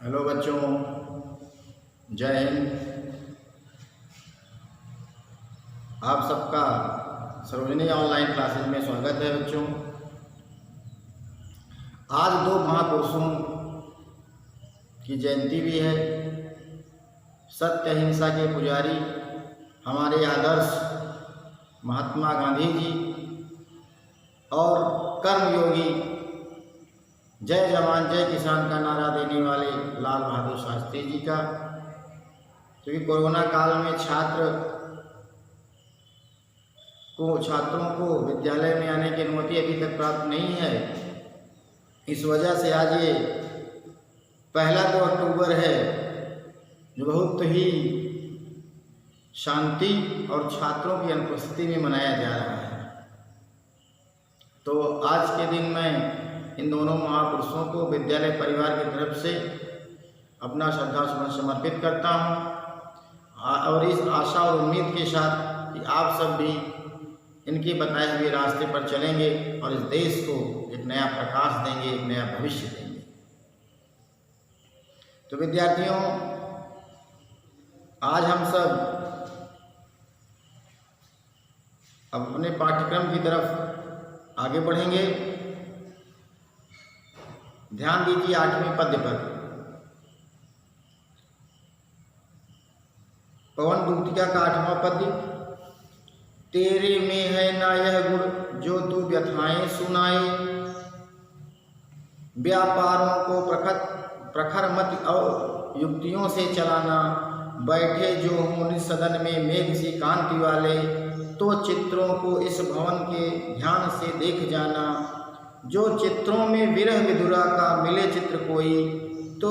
Hello बच्चों, जय हिंद। आप सबका सरोजनी ऑनलाइन क्लासेस में स्वागत है। बच्चों, आज दो महापुरुषों की जयंती भी है। सत्य अहिंसा के पुजारी हमारे आदर्श महात्मा गांधी जी और कर्मयोगी जय जवान जय किसान का नारा देने वाले लाल बहादुर शास्त्री जी का, क्योंकि कोरोना काल में छात्रों को विद्यालय में आने की अनुमति अभी तक प्राप्त नहीं है। इस वजह से आज ये पहला 2 अक्टूबर है, जो बहुत ही शांति और छात्रों की अनुपस्थिति में मनाया जा रहा है। तो आज के दिन मैं इन दोनों महापुरुषों को विद्यालय परिवार की तरफ से अपना श्रद्धासुमन समर्पित करता हूँ और इस आशा और उम्मीद के साथ कि आप सब भी इनके बताए हुए रास्ते पर चलेंगे और इस देश को एक नया प्रकाश देंगे, एक नया भविष्य देंगे। तो विद्यार्थियों, आज हम सब अपने पाठ्यक्रम की तरफ आगे बढ़ेंगे। ध्यान दीजिए 8वें पद्य पर। पवन दूतिका का 8वां पद्य। तेरे में है ना यह गुण जो तू व्यथाएं सुनाए, व्यापारों को प्रखर मति और युक्तियों से चलाना, बैठे जो हों निज सदन में मेघ सी कांति वाले, तो चित्रों को इस भवन के ध्यान से देख जाना, जो चित्रों में विरह विधुरा का मिले चित्र कोई, तो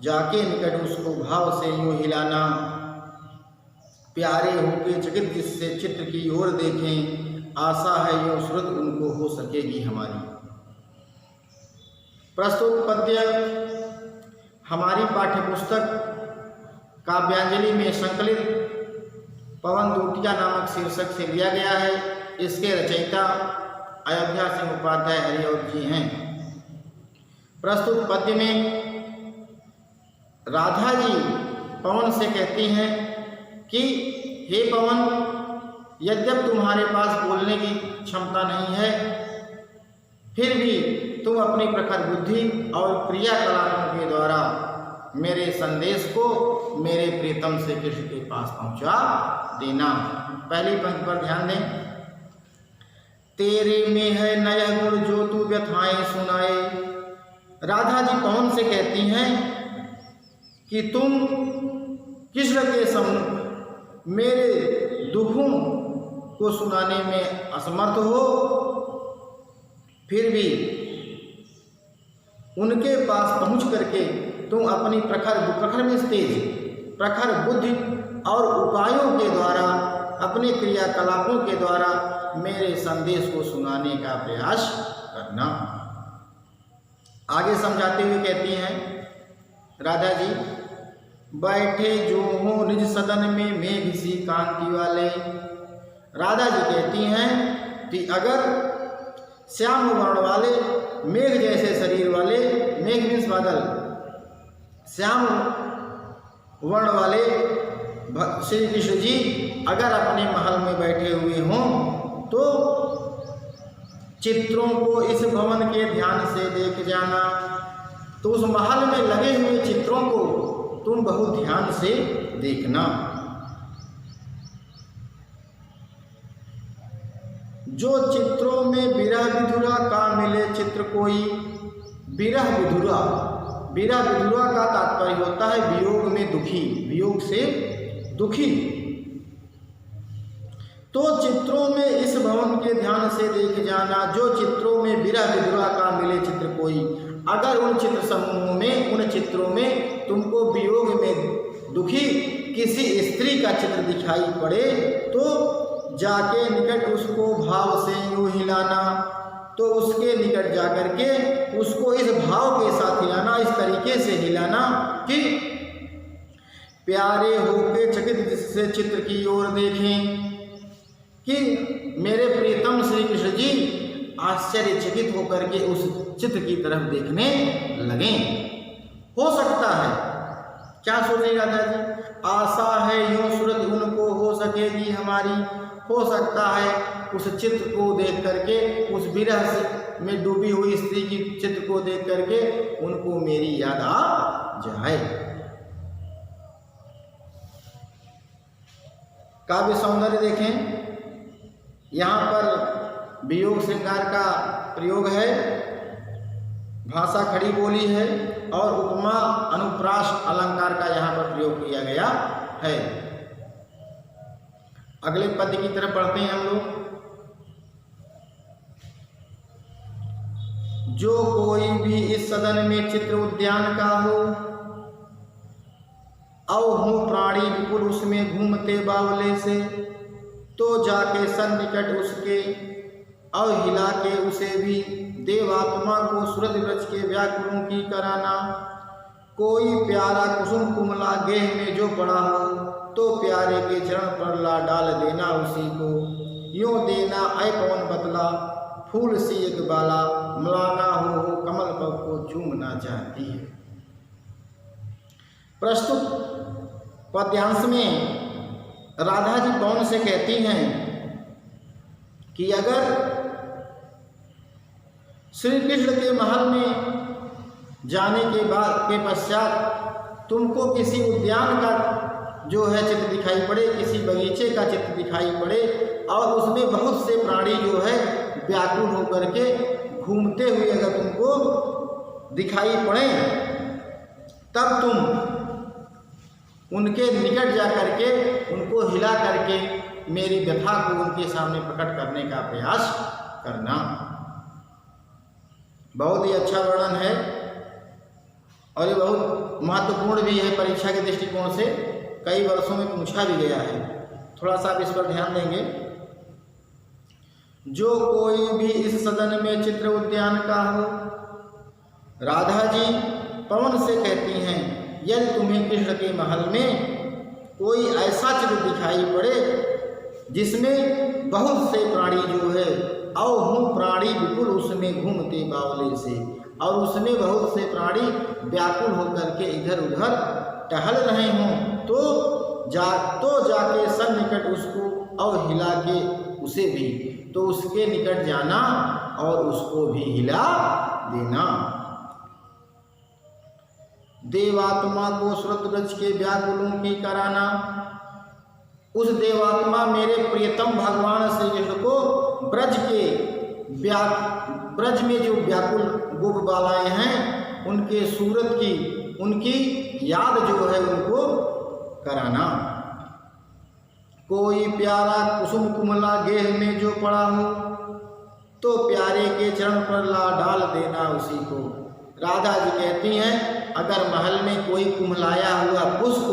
जाके निकट उसको भाव से यूं हिलाना, प्यारे होके चकित जिससे चित्र की ओर देखें, आशा है यूं श्रुत उनको हो सकेगी हमारी। प्रस्तुत पद्य हमारी पाठ्यपुस्तक काव्यांजलि में संकलित पवन दूतिका नामक शीर्षक से लिया गया है। इसके रचयिता अयोध्या सिंह उपाध्याय हरिऔध जी हैं। प्रस्तुत पद्य में राधा जी पवन से कहती हैं कि हे पवन, यद्यप तुम्हारे पास बोलने की क्षमता नहीं है, फिर भी तुम अपनी प्रखर बुद्धि और क्रियाकलापों के द्वारा मेरे संदेश को मेरे प्रीतम श्री कृष्ण के पास पहुंचा देना। पहली पंक्ति पर ध्यान दें। तेरे में है नया गुण जो तू व्यथाएं सुनाए। राधा जी पवन से कहती हैं कि तुम कृष्ण के सम्मुख मेरे दुखों को सुनाने में असमर्थ हो, फिर भी उनके पास पहुंच करके तुम अपनी प्रखर में तेज प्रखर बुद्धि और उपायों के द्वारा, अपने क्रियाकलापों के द्वारा मेरे संदेश को सुनाने का प्रयास करना। आगे समझाते हुए कहती हैं राधा जी, बैठे जो हो निज सदन में मेघ सी कांति वाले। राधा जी कहती हैं कि अगर श्याम वर्ण वाले, मेघ जैसे शरीर वाले, मेघ मीन्स बादल, श्याम वर्ण वाले श्री कृष्ण जी अगर अपने महल में बैठे हुए हों, तो चित्रों को इस भवन के ध्यान से देख जाना। तो उस महल में लगे हुए चित्रों को तुम बहुत ध्यान से देखना। जो चित्रों में विरह विधुरा का मिले चित्र कोई। विरह विधुरा का तात्पर्य होता है वियोग में दुखी, वियोग से दुखी। तो चित्रों में इस भवन के ध्यान से देख जाना, जो चित्रों में विरह विधुरा का मिले चित्र कोई। अगर उन चित्र समूहों में, उन चित्रों में तुमको वियोग में दुखी किसी स्त्री का चित्र दिखाई पड़े, तो जाके निकट उसको भाव से यूं हिलाना। तो उसके निकट जाकर के उसको इस भाव के साथ हिलाना, इस तरीके से हिलाना कि प्यारे होके चकित जिससे चित्र की ओर देखें, कि मेरे प्रीतम श्री कृष्ण जी आश्चर्यचकित होकर के उस चित्र की तरफ देखने लगें। हो सकता है, क्या सोच रही राधा जी, आशा है यूं सूरत उनको हो सकेगी हमारी, हो सकता है उस चित्र को देख करके, उस विरह में डूबी हुई स्त्री की चित्र को देख करके उनको मेरी याद आ जाए। काव्य सौंदर्य देखें, यहाँ पर वियोग श्रृंगार का प्रयोग है, भाषा खड़ी बोली है और उपमा अनुप्रास अलंकार का यहाँ पर प्रयोग किया गया है। अगले पद्य की तरफ बढ़ते हैं हम लोग। जो कोई भी इस सदन में चित्र उद्यान का हो, औ हूँ प्राणी विपुल उसमें घूमते बावले से, तो जाके सन्निकट उसके और हिला के उसे भी, देवात्मा को सूरज ब्रज के व्याकुलों की कराना। कोई प्यारा कुसुम कुमला गेह में जो पड़ा हो, तो प्यारे के चरण पर ला डाल देना उसी को, यूं देना ऐ पवन बदला फूल सी एक बाला, मलाना हो कमल पग को चूमना चाहती है। प्रस्तुत पद्यांश में राधा जी पवन से कहती हैं कि अगर श्री कृष्ण के महल में जाने के पश्चात तुमको किसी उद्यान का जो है चित्र दिखाई पड़े, किसी बगीचे का चित्र दिखाई पड़े और उसमें बहुत से प्राणी जो है व्याकुल होकर के घूमते हुए अगर तुमको दिखाई पड़े, तब तुम उनके निकट जा करके उनको हिला करके मेरी व्यथा को उनके सामने प्रकट करने का प्रयास करना। बहुत ही अच्छा वर्णन है और ये बहुत महत्वपूर्ण भी है परीक्षा के दृष्टिकोण से, कई वर्षों में पूछा भी गया है। थोड़ा सा आप इस पर ध्यान देंगे। जो कोई भी इस सदन में चित्र उद्यान का हो, राधा जी पवन से कहती हैं यदि तुम्हें कृष्ण के महल में कोई ऐसा चित्र दिखाई पड़े जिसमें बहुत से प्राणी जो है, औ हूँ प्राणी विपुल उसमें घूमते बावले से, और उसमें बहुत से प्राणी व्याकुल होकर के इधर उधर टहल रहे हों, तो जाके सन्निकट उसको और हिला के उसे भी, तो उसके निकट जाना और उसको भी हिला देना। देवात्मा को सूरज ब्रज के व्याकुलों की कराना, उस देवात्मा मेरे प्रियतम भगवान श्री कृष्ण को ब्रज में जो व्याकुल गोप बालाएं हैं उनके सूरत की, उनकी याद जो है उनको कराना। कोई प्यारा कुसुम कुमला गेह में जो पड़ा हो, तो प्यारे के चरण पर ला डाल देना उसी को। राधा जी कहती हैं अगर महल में कोई कुम्हलाया हुआ पुष्प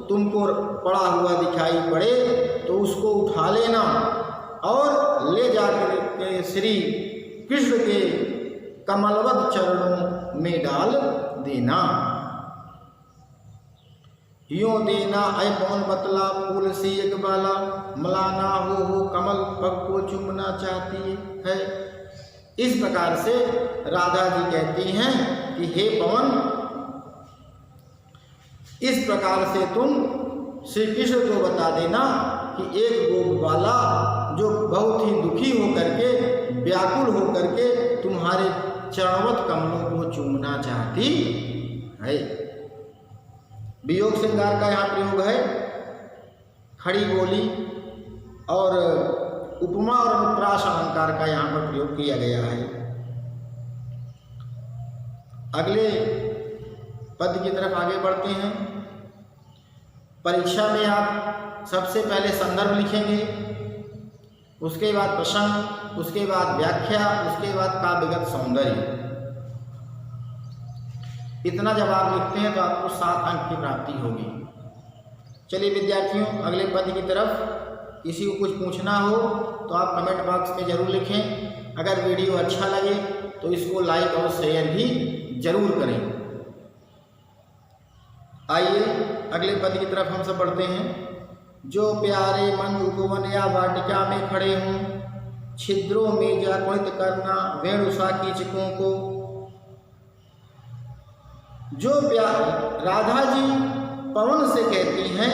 तुमको पड़ा हुआ दिखाई पड़े तो उसको उठा लेना और ले जाकर के श्री कृष्ण के कमलवत चरणों में डाल देना। यूं देना ऐ पवन बतला फूल सी एक बाला, मलाना हो कमल पग को चूमना चाहती है। इस प्रकार से राधा जी कहती हैं कि हे पवन, इस प्रकार से तुम श्री कृष्ण को बता देना कि एक गोपबाला जो बहुत ही दुखी होकर के, व्याकुल होकर के तुम्हारे चरणवत कमलों को चूमना चाहती है। वियोग श्रृंगार का यहाँ प्रयोग है, खड़ी बोली और उपमा और अनुप्रास अलंकार का यहाँ पर प्रयोग किया गया है। अगले पद की तरफ आगे बढ़ते हैं। परीक्षा में आप सबसे पहले संदर्भ लिखेंगे, उसके बाद प्रसंग, उसके बाद व्याख्या, उसके बाद काव्यगत सौंदर्य। इतना जब आप लिखते हैं तो आपको 7 अंक की प्राप्ति होगी। चलिए विद्यार्थियों, अगले पद की तरफ किसी को कुछ पूछना हो तो आप कमेंट बॉक्स में ज़रूर लिखें। अगर वीडियो अच्छा लगे तो इसको लाइक और शेयर भी जरूर करें। आइए अगले पद की तरफ हम सब बढ़ते हैं। जो प्यारे मन उपवन या वाटिका में खड़े हों, छिद्रों में जागृत करना वेणुसा कीचकों को। राधा जी पवन से कहती हैं,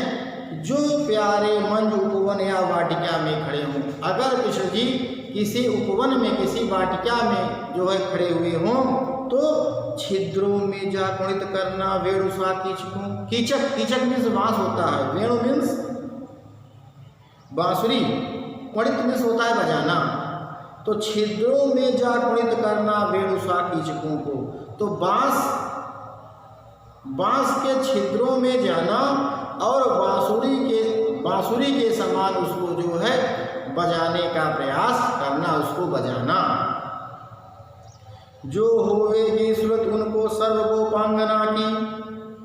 जो प्यारे मंज उपवन या वाटिका में खड़े हों। अगर कृष्ण जी किसी उपवन में, किसी वाटिका में जो है खड़े हुए हों, तो छिद्रों में जा कुणित करना, वेणुस्वा कीचकों। कीचक, कीचक मीन्स बांस होता है, वेणु मीन्स बांसुरी, कुणित मीन्स होता है बजाना। तो छिद्रों में जा कुणित करना वेणुस्वा कीचकों को। तो बांस के छिद्रों में जाना और बांसुरी के समान उसको जो है बजाने का प्रयास करना, उसको बजाना। जो होवेगी सुरत उनको सर्व गोपांगना की,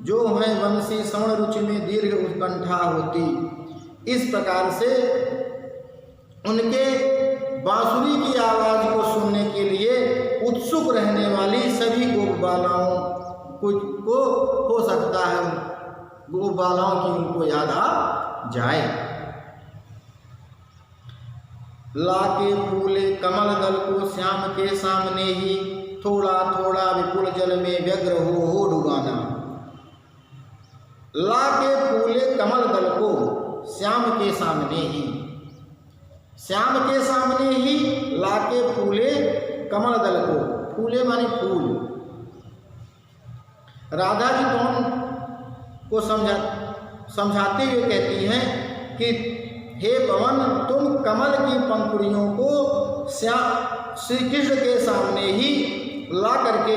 जो है वंशी श्रवण रुचि में दीर्घ उत्कंठा होती। इस प्रकार से उनके बांसुरी की आवाज को सुनने के लिए उत्सुक रहने वाली सभी गोप बालाओं को हो सकता है गोप बालाओं की उनको याद आ जाए। लाके फूले कमल दल को श्याम के सामने ही, थोड़ा थोड़ा विपुल जल में व्यग्र हो डुबाना। लाके फूले कमल दल को श्याम के सामने ही, श्याम के सामने ही लाके फूले कमल दल को। फूले माने फूल। राधा जी पवन को समझाते हुए कहती हैं कि हे पवन, तुम कमल की पंखुड़ियों को श्री कृष्ण के सामने ही ला करके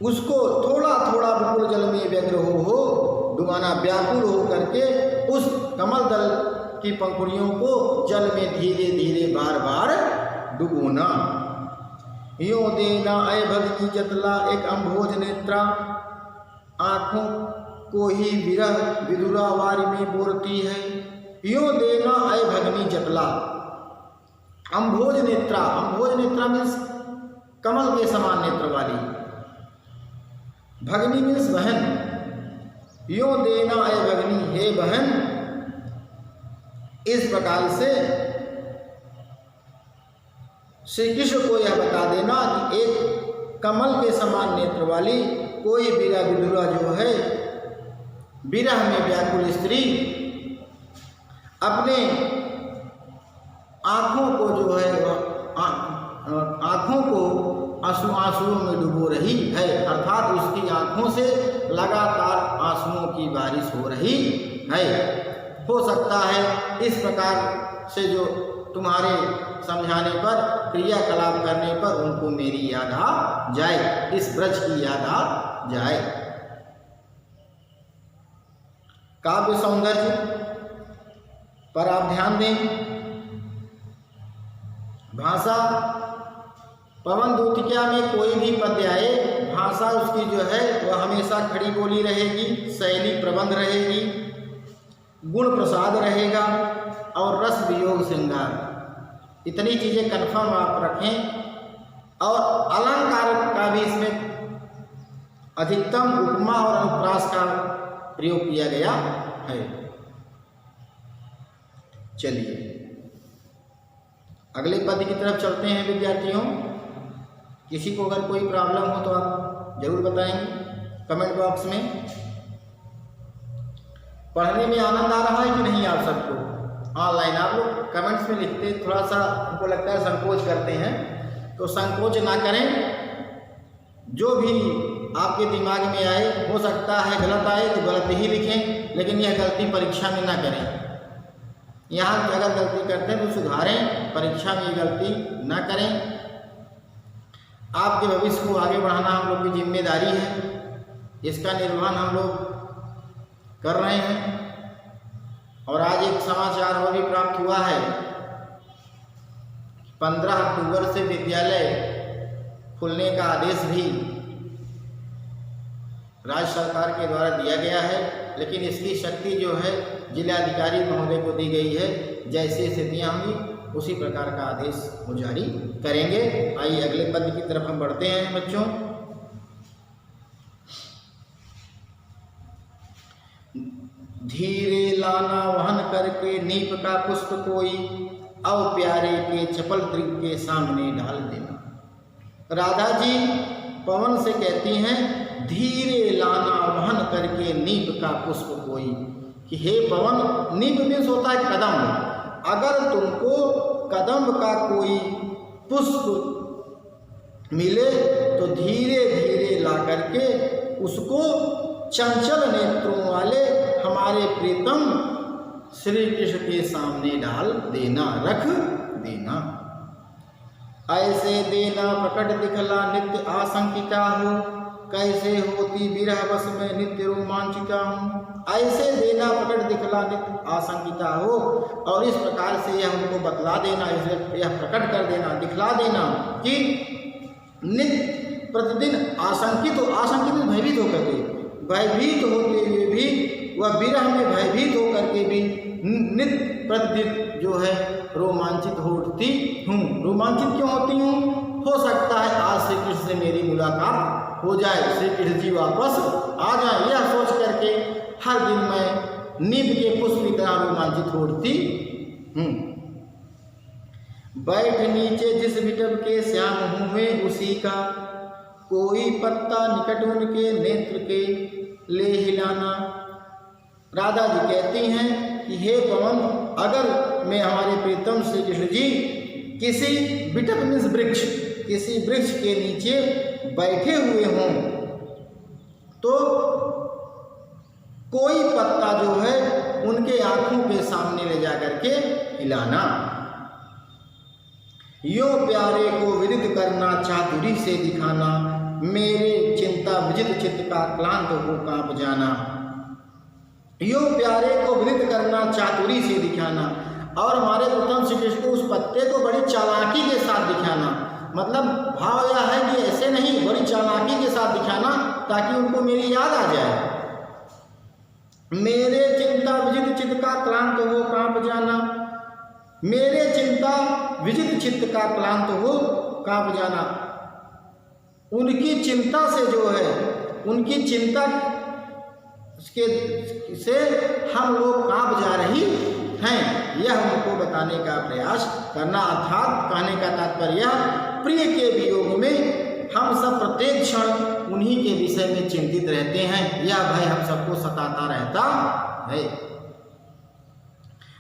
उसको थोड़ा थोड़ा विपुल जल में व्यग्र हो डुबाना, व्याकुल हो करके उस कमल दल की पंखुड़ियों को जल में धीरे धीरे बार बार डुबोना। यो देना अय भगनी जतला, एक अम्भोज नेत्रा, आँखों को ही विरह विधुरा वारी में बोरती है। यो देना अय भगनी जतला, अम्भोज नेत्रा। अम्भोज नेत्रा मीन्स कमल के समान नेत्र वाली, भगनी मीन्स बहन। यो देना अय भगनी, हे बहन। इस प्रकार से श्री कृष्ण को यह बता देना कि एक कमल के समान नेत्र वाली कोई विरह विधुरा जो है, विरह में व्याकुल स्त्री अपने आँखों को जो है आँखों को आंसुओं में डुबो रही है, अर्थात उसकी आँखों से लगातार आंसुओं की बारिश हो रही है। हो सकता है इस प्रकार से जो तुम्हारे समझाने पर, क्रियाकलाप करने पर उनको मेरी याद आ जाए, इस ब्रज की याद आ जाए। काव्य सौंदर्य पर आप ध्यान दें। भाषा, पवन दूतिका में कोई भी पद्य आए, भाषा उसकी जो है वह हमेशा खड़ी बोली रहेगी, शैली प्रबंध रहेगी, गुण प्रसाद रहेगा और रस वियोग श्रृंगार। इतनी चीज़ें कन्फर्म आप रखें। और अलंकार का भी इसमें अधिकतम उपमा और अनुप्रास का प्रयोग किया गया है। चलिए अगले पद की तरफ चलते हैं विद्यार्थियों। किसी को अगर कोई प्रॉब्लम हो तो आप जरूर बताएंगे कमेंट बॉक्स में। पढ़ने में आनंद आ रहा है कि नहीं आप सबको? ऑनलाइन आप लोग कमेंट्स में लिखते, थोड़ा सा हमको लगता है संकोच करते हैं, तो संकोच ना करें। जो भी आपके दिमाग में आए, हो सकता है गलत आए तो गलत ही लिखें, लेकिन यह गलती परीक्षा में ना करें। यहाँ अगर गलती करते हैं तो सुधारें, परीक्षा में ये गलती ना करें। आपके भविष्य को आगे बढ़ाना हम लोग की जिम्मेदारी है, इसका निर्वहन हम लोग कर रहे हैं। और आज एक समाचार और भी प्राप्त हुआ है, 15 अक्टूबर से विद्यालय खुलने का आदेश भी राज्य सरकार के द्वारा दिया गया है, लेकिन इसकी शक्ति जो है जिलाधिकारी महोदय को दी गई है। जैसी स्थितियाँ होंगी उसी प्रकार का आदेश वो जारी करेंगे। आइए अगले पद की तरफ हम बढ़ते हैं बच्चों। धीरे लाना वहन करके नीप का पुष्प कोई, और प्यारे के चपल दृग के सामने डाल देना। राधा जी पवन से कहती हैं धीरे लाना वहन करके नीप का पुष्प कोई, कि हे पवन, नीप मीन्स होता है कदम, अगर तुमको कदम का कोई पुष्प मिले तो धीरे धीरे ला करके उसको चंचल नेत्रों वाले हमारे प्रीतम श्री कृष्ण के सामने डाल देना, रख देना। ऐसे देना प्रकट दिखला नित्य आशंकिता हो, कैसे होती विरह बस में नित्य रोमांचिता हूँ। ऐसे देना प्रकट दिखला नित्य आशंकिता हो, और इस प्रकार से यह उनको बतला देना, इसे यह प्रकट कर देना, दिखला देना कि नित्य प्रतिदिन आशंकित भयभीत होकर के, भयभीत होते हुए भी वह विरह में भयभीत होकर के भी नित्य प्रतिदिन जो है रोमांचित होती हूँ। रोमांचित क्यों होती हूँ? हो सकता है आज श्री कृष्ण से मेरी मुलाकात हो जाए, श्री कृष्ण जी वापस आ जाए, यह सोच करके हर दिन मैं नीम के पुष्प की तरह रोमांचित होती हूँ। बैठ नीचे जिस विटप के श्याम हुए उसी का, कोई पत्ता निकट उनके नेत्र के ले हिलाना। राधा जी कहती हैं कि हे पवन, अगर मैं हमारे प्रीतम श्री कृष्ण जी किसी विटप मीन्स वृक्ष, किसी वृक्ष के नीचे बैठे हुए हों तो कोई पत्ता जो है उनके आंखों के सामने ले जा करके हिलाना। यो प्यारे को विदित करना चातुरी से दिखाना, मेरे चिंता विजित चित्त का क्लांत हो कांप जाना। यो प्यारे को विदित करना चातुरी से दिखाना, और हमारे प्रथम श्री कृष्ण को उस पत्ते को बड़ी चालाकी के साथ दिखाना। मतलब भाव यह है कि ऐसे नहीं, बड़ी चालाकी के साथ दिखाना ताकि उनको मेरी याद आ जाए। मेरे चिंता विजित चित्त का क्लांत हो कांप जाना, मेरे चिंता विजित चित्त का क्लांत हो कांप जाना। उनकी चिंता से जो है, उनकी चिंता से हम लोग कांप जा रही हैं, यह उनको बताने का प्रयास करना। अर्थात कहने का तात्पर्य प्रिय के वियोग में हम सब प्रत्येक क्षण उन्हीं के विषय में चिंतित रहते हैं, यह भय हम सबको सताता रहता है।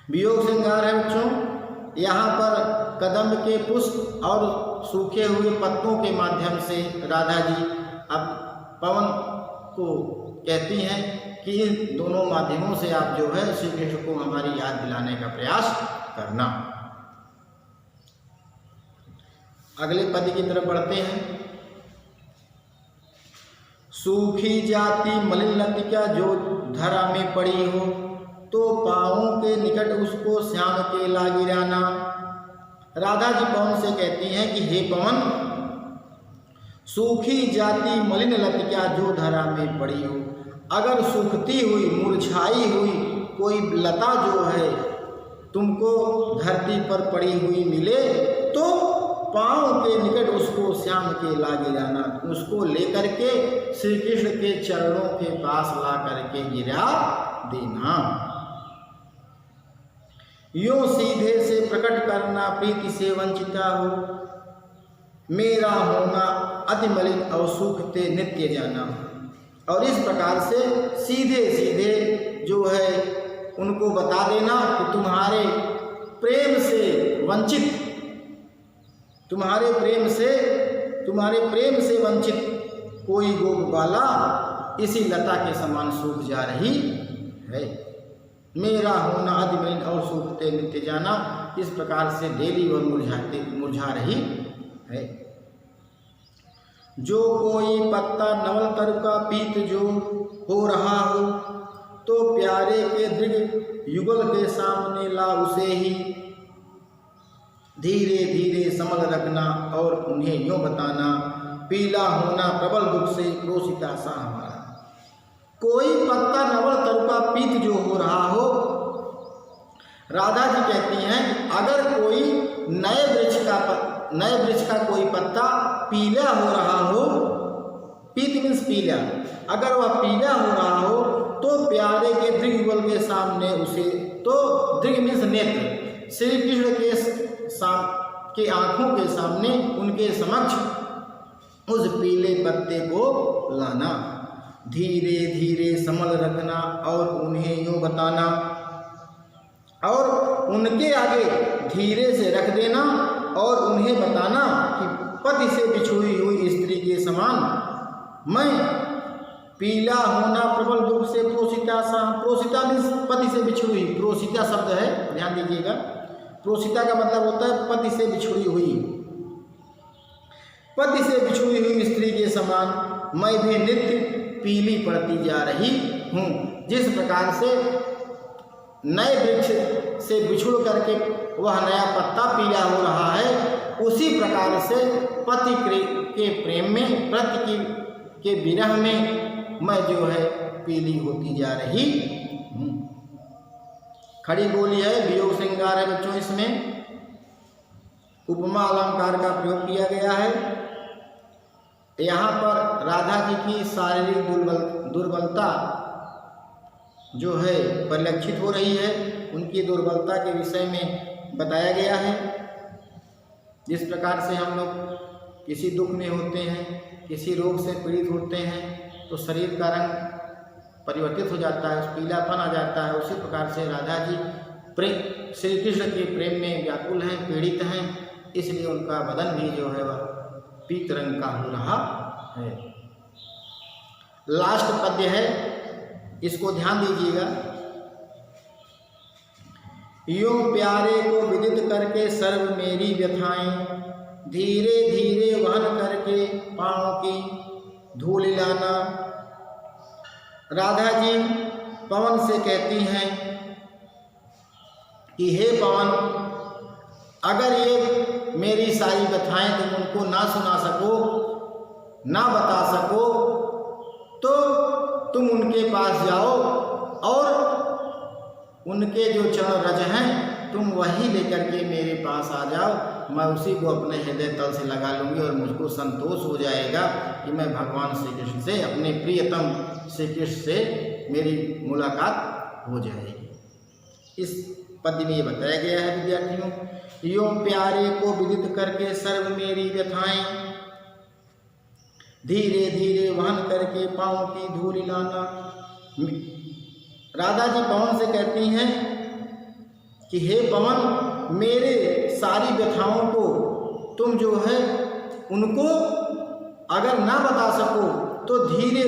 वियोग श्रृंगार है बच्चों। यहाँ पर कदम्ब के पुष्प और सूखे हुए पत्तों के माध्यम से राधा जी अब पवन को कहती हैं कि इन दोनों माध्यमों से आप जो है श्री कृष्ण को हमारी याद दिलाने का प्रयास करना। अगले पद की तरफ बढ़ते हैं। सूखी जाती मलिन लतिका जो धरा में पड़ी हो, तो पाँवों के निकट उसको श्याम के ला गिराना। राधा जी पवन से कहती हैं कि हे पवन, सूखी जाती मलिन लतिका जो धरा में पड़ी हो, अगर सूखती हुई मुरझाई हुई कोई लता जो है तुमको धरती पर पड़ी हुई मिले तो पाँव के निकट उसको श्याम के ला गिराना, उसको लेकर के श्री कृष्ण के चरणों के पास ला करके गिरा देना। यूं सीधे से प्रकट करना प्रीति से वंचिता हो, मेरा होना अति मलिन और सूखते नित्य जाना। और इस प्रकार से सीधे सीधे जो है उनको बता देना कि तुम्हारे प्रेम से वंचित, तुम्हारे प्रेम से वंचित कोई गोप बाला इसी लता के समान सूख जा रही है। मेरा होना अति मलिन और सूखते नित्य जाना, इस प्रकार से डेली वह मुरझा रही है। जो कोई पत्ता नवल तरु का पीत जो हो रहा हो, तो प्यारे के दृढ़ युगल के सामने ला उसे ही धीरे धीरे संभल रखना और उन्हें यूँ बताना, पीला होना प्रबल दुख से क्रोशिता सा हमारा। कोई पत्ता नवल तरु का पीत जो हो रहा हो, राधा जी कहती हैं अगर कोई नए वृक्ष का कोई पत्ता पीला हो रहा हो, पीत मीन्स पीला, अगर वह पीला हो रहा हो तो प्यारे के दृढ़ युगल के सामने उसे, तो दृढ़ मीन्स नेत्र, श्री कृष्ण के आंखों के सामने उनके समक्ष उस पीले पत्ते को लाना, धीरे धीरे संभल रखना और उन्हें यूँ बताना, और उनके आगे धीरे से रख देना और उन्हें बताना कि पति से बिछुड़ी हुई स्त्री के समान मैं पीला होना प्रबल दुख से प्रोसिता सा। प्रोसिता मीन्स पति से बिछुड़ी, प्रोसिता शब्द है, ध्यान दीजिएगा। प्रोसिता का मतलब होता है पति से बिछुड़ी हुई। पति से बिछुड़ी हुई स्त्री के समान मैं भी नित्य पीली पड़ती जा रही हूँ। जिस प्रकार से नए वृक्ष से बिछुड़ करके वह नया पत्ता पीला हो रहा है, उसी प्रकार से पति के प्रेम में, पति के विरह में मैं जो है पीली होती जा रही हूँ। खड़ी बोली है, वियोग श्रृंगार है बच्चों। इसमें उपमा अलंकार का प्रयोग किया गया है। यहाँ पर राधा जी की शारीरिक दुर्बलता जो है परिलक्षित हो रही है, उनकी दुर्बलता के विषय में बताया गया है। जिस प्रकार से हम लोग किसी दुख में होते हैं, किसी रोग से पीड़ित होते हैं, तो शरीर का रंग परिवर्तित हो जाता है, पीलापन आ जाता है। उसी प्रकार से राधा जी श्री कृष्ण के प्रेम में व्याकुल हैं, पीड़ित हैं, इसलिए उनका बदन भी जो है वह पीत रंग का हो रहा है। लास्ट पद्य है, इसको ध्यान दीजिएगा। यूं प्यारे को विदित करके सर्व मेरी व्यथाएं, धीरे धीरे वहन करके पाँव की धूल लाना। राधा जी पवन से कहती हैं कि हे पवन, अगर ये मेरी सारी व्यथाएं तुम उनको ना सुना सको, ना बता सको, तो तुम उनके पास जाओ और उनके जो चरण रज हैं तुम वही लेकर के मेरे पास आ जाओ। मैं उसी को अपने हृदय तल से लगा लूँगी और मुझको संतोष हो जाएगा कि मैं भगवान श्री कृष्ण से, अपने प्रियतम श्री कृष्ण से मेरी मुलाकात हो जाएगी। इस पद्य में ये बताया गया है विद्यार्थियों, यों प्यारे को विदित करके सर्व मेरी व्यथाएं, धीरे धीरे वहन करके पाँव की धूल लाना। राधा जी पवन से कहती हैं कि हे पवन, मेरे सारी व्यथाओं को तुम जो है उनको अगर ना बता सको तो धीरे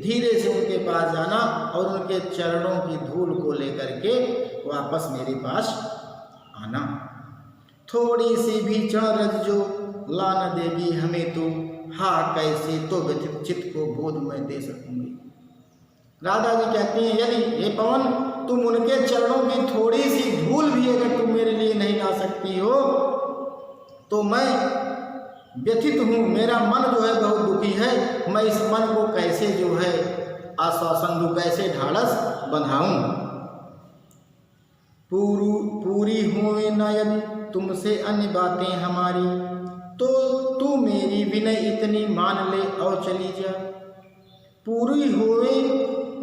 धीरे से उनके पास जाना और उनके चरणों की धूल को लेकर के वापस मेरे पास आना। थोड़ी सी भी चरण रज जो ला न देगी हमें तो, हाँ कैसे तो व्यथित चित्त को बोध मैं दे सकूंगी। राधा जी कहती हैं, यदि हे पवन तुम उनके चरणों की थोड़ी सी धूल भी अगर तुम मेरे लिए नहीं ला सकती हो तो मैं व्यथित हूँ, मेरा मन जो है बहुत दुखी है। मैं इस मन को कैसे जो है आश्वासन दूँ, कैसे ढाढ़स बंधाऊँ। पूरी हुए न यदि तुमसे अन्य बातें हमारी, तो तू मेरी विनय इतनी मान ले और चली जा। पूरी हुए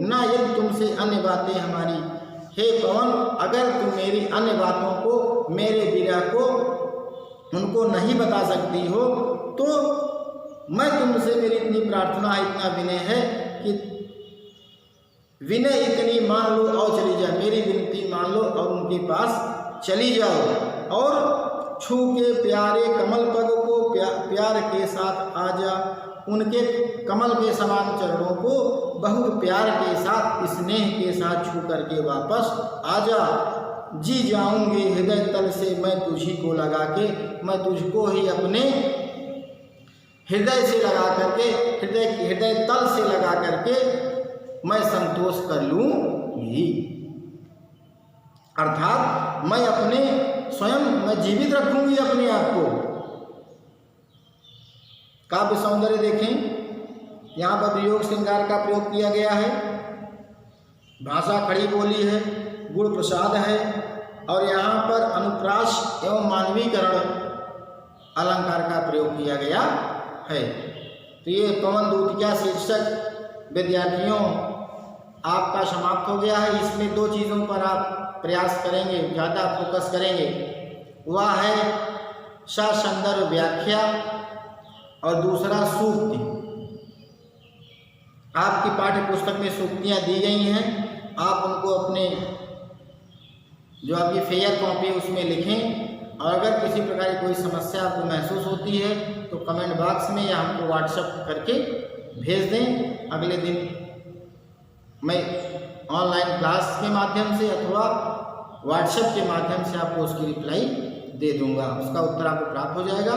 ना यदि तुमसे अन्य बातें हमारी, हे पवन अगर तुम मेरी अन्य बातों को, मेरे विरह को उनको नहीं बता सकती हो तो मैं तुमसे, मेरी इतनी प्रार्थना, इतना विनय है कि विनय इतनी मान लो और चली जाओ, मेरी विनती मान लो और उनके पास चली जाओ और छू के प्यारे कमल पग को प्यार के साथ आ जा। उनके कमल के समान चरणों को बहुत प्यार के साथ, स्नेह के साथ छू करके वापस आ जा। जी जाऊंगी हृदय तल से मैं तुझी को लगा के, मैं तुझको ही अपने हृदय से लगा करके, हृदय तल से लगा करके मैं संतोष कर लूँगी। अर्थात मैं अपने स्वयं मैं जीवित रखूंगी अपने आप को। काव्य सौंदर्य देखें, यहाँ पर वियोग श्रृंगार का प्रयोग किया गया है, भाषा खड़ी बोली है, गुण प्रसाद है और यहाँ पर अनुप्रास एवं मानवीकरण अलंकार का प्रयोग किया गया है। तो ये पवन दूतिया शीर्षक विद्यार्थियों आपका समाप्त हो गया है। इसमें दो चीज़ों पर आप प्रयास करेंगे, ज़्यादा फोकस करेंगे, वह है ससंदर्भ व्याख्या और दूसरा सूक्ति। आपकी पाठ्य पुस्तक में सूक्तियाँ दी गई हैं, आप उनको अपने जो आपकी फेयर कॉपी है उसमें लिखें। और अगर किसी प्रकार की कोई समस्या आपको महसूस होती है तो कमेंट बॉक्स में या हमको व्हाट्सएप करके भेज दें। अगले दिन मैं ऑनलाइन क्लास के माध्यम से अथवा व्हाट्सएप के माध्यम से आपको उसकी रिप्लाई दे दूंगा, उसका उत्तर आपको प्राप्त हो जाएगा।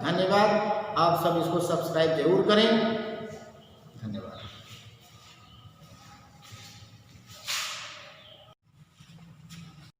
धन्यवाद। आप सब इसको सब्सक्राइब जरूर करें।